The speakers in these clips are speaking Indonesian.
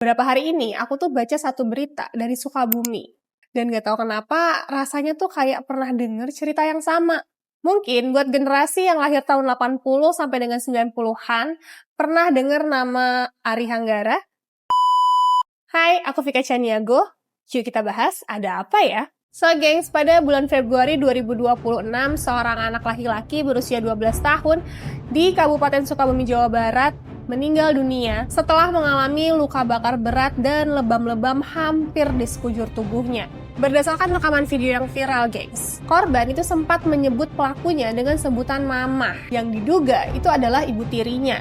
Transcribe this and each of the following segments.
Beberapa hari ini aku tuh baca satu berita dari Sukabumi. Dan gak tahu kenapa rasanya tuh kayak pernah denger cerita yang sama. Mungkin buat generasi yang lahir tahun 80 sampai dengan 90-an pernah denger nama Ari Hanggara. Hai, aku Vika Chaniago. Yuk kita bahas ada apa ya? So gengs, pada bulan Februari 2026, seorang anak laki-laki berusia 12 tahun di Kabupaten Sukabumi, Jawa Barat meninggal dunia setelah mengalami luka bakar berat dan lebam-lebam hampir di sekujur tubuhnya. Berdasarkan rekaman video yang viral, gengs, korban itu sempat menyebut pelakunya dengan sebutan mamah yang diduga itu adalah ibu tirinya.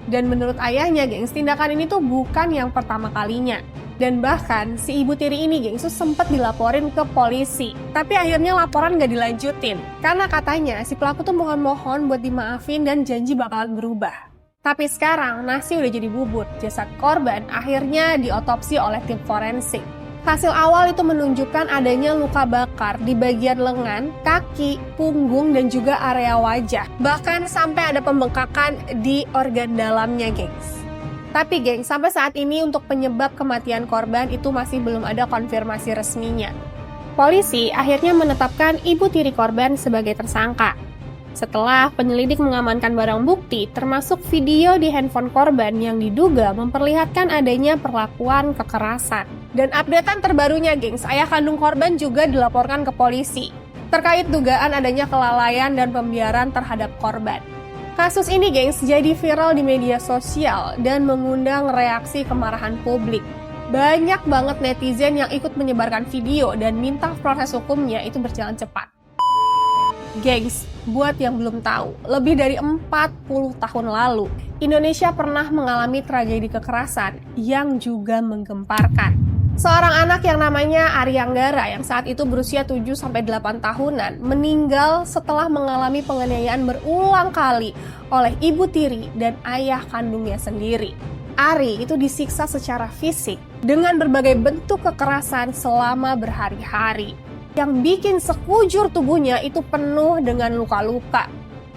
Dan menurut ayahnya, gengs, tindakan ini tuh bukan yang pertama kalinya. Dan bahkan si ibu tiri ini, gengs, sempat dilaporin ke polisi. Tapi akhirnya laporan gak dilanjutin. Karena katanya si pelaku tuh mohon-mohon buat dimaafin dan janji bakalan berubah. Tapi sekarang nasi udah jadi bubur. Jasad korban akhirnya diotopsi oleh tim forensik. Hasil awal itu menunjukkan adanya luka bakar di bagian lengan, kaki, punggung, dan juga area wajah. Bahkan sampai ada pembengkakan di organ dalamnya, gengs. Tapi geng, sampai saat ini untuk penyebab kematian korban itu masih belum ada konfirmasi resminya. Polisi akhirnya menetapkan ibu tiri korban sebagai tersangka. Setelah penyelidik mengamankan barang bukti, termasuk video di handphone korban yang diduga memperlihatkan adanya perlakuan kekerasan. Dan updatean terbarunya, gengs, ayah kandung korban juga dilaporkan ke polisi terkait dugaan adanya kelalaian dan pembiaran terhadap korban. Kasus ini, gengs, jadi viral di media sosial dan mengundang reaksi kemarahan publik. Banyak banget netizen yang ikut menyebarkan video dan minta proses hukumnya itu berjalan cepat. Gengs, buat yang belum tahu, lebih dari 40 tahun lalu, Indonesia pernah mengalami tragedi kekerasan yang juga menggemparkan. Seorang anak yang namanya Ari Hanggara yang saat itu berusia 7-8 tahunan meninggal setelah mengalami penganiayaan berulang kali oleh ibu tiri dan ayah kandungnya sendiri. Ari itu disiksa secara fisik dengan berbagai bentuk kekerasan selama berhari-hari yang bikin sekujur tubuhnya itu penuh dengan luka-luka.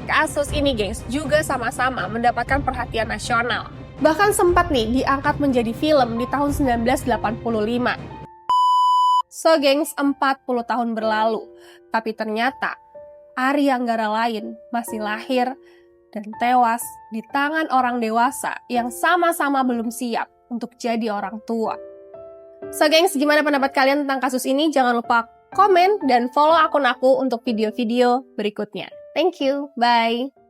Kasus ini, gengs, juga sama-sama mendapatkan perhatian nasional. Bahkan sempat nih diangkat menjadi film di tahun 1985. So gengs, 40 tahun berlalu. Tapi ternyata Ari Hanggara lain masih lahir dan tewas di tangan orang dewasa yang sama-sama belum siap untuk jadi orang tua. So gengs, gimana pendapat kalian tentang kasus ini? Jangan lupa komen dan follow akun aku untuk video-video berikutnya. Thank you, bye!